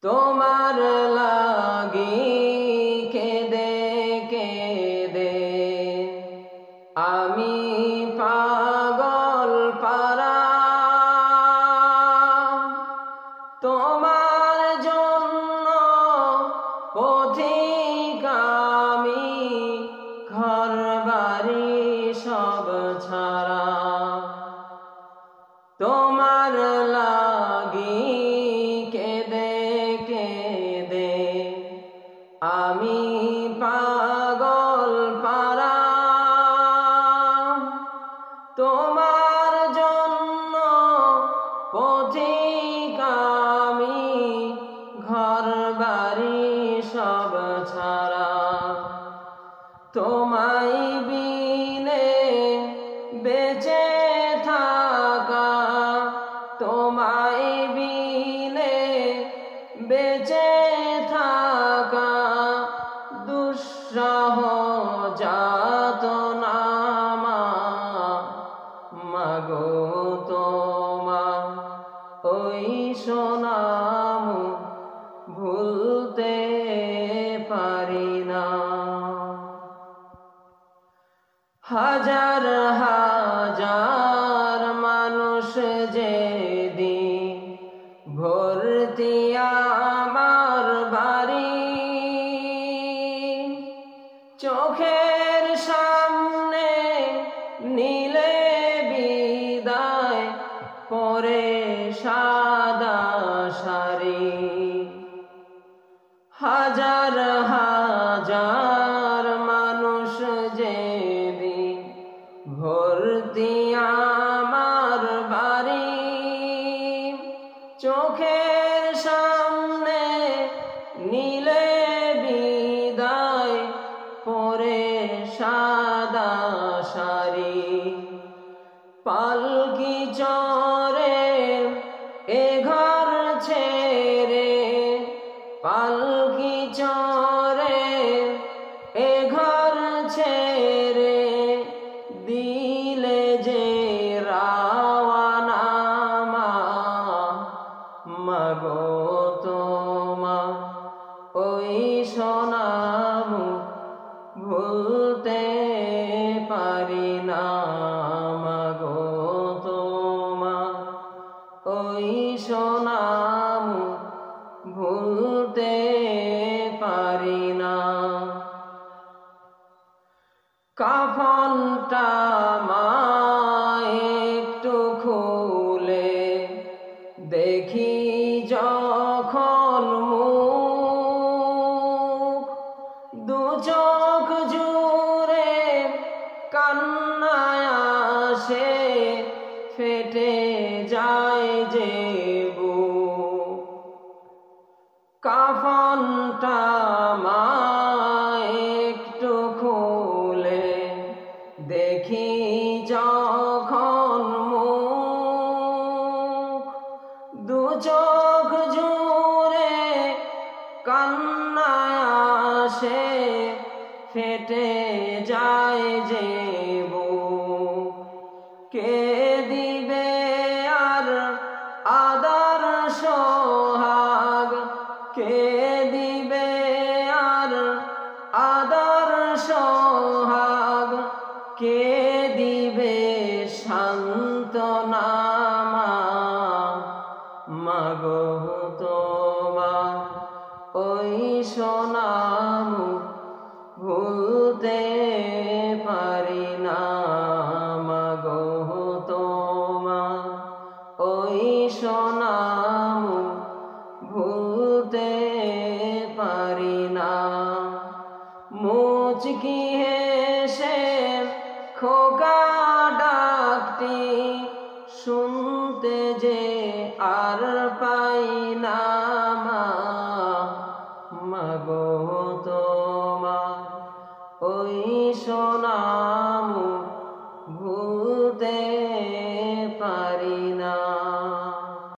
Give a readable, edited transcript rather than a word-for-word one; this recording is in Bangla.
তোমার লাগি কেঁদে কেঁদে আমি পাগল পারা। তোমার জন্য পথিক আমি, ঘর বাড়ি সব ছাড়া। তোমার লাগি কেঁদে কেঁদে আমি পাগল পারা। তোমার জন্য পথিক আমি, ঘর বাড়ি সব ছাড়া। তোমায় বিনে বেঁচে থাকা, তোমায় বিনে বেঁচে থাকা দুঃসহ যাতনা। মাগো তোমা ওই সোনাম ভুলতে পারি না। হাজার হাজার মানুষ যেদিন ভর্তি আমার বাড়ি, চোখের সামনে নীলে বিদায় পরে সাদা শাড়ি। হাজার হাজার মানুষ যেদিন ভর্তি আমার বাড়ি, চোখের সামনে নীলে বিদায় পরে সাদা শাড়ি। পালকি চড়ে এ ঘর ছেড়ে, পালকি চড়ে এ ঘর ছেড়ে দিলে যে রাওয়ানা। মাগো তোমা ওই সোনাম ভুলতে পারি না। মাগো তোমা ওই সোনাম ভুলতে পারি না। কাফনটা একটু খুলে দেখি যখন মুখ, দু চোখ জুড়ে কান্নায় আসে, ফেটে যায় যে বুক। কাফনটা একটু খুলে দেখি যখন মুখ, দু চোখ জুড়ে কান্নায় আসে, ফেটে যায় যে বুক। কে দিবে আর আদর সোহাগ, কে দিবে আর আদর সোহাগ, কে দিবে সান্ত্বনা। মাগো তোমা ওই সোনাম ভুলতে পারি না। মাগো তোমা ওই সোনাম ভুলতে পারি না। মুচকি হেসে খোকা ডাকটি শুনতে যে আর পাই না। মাগো তোমা ওই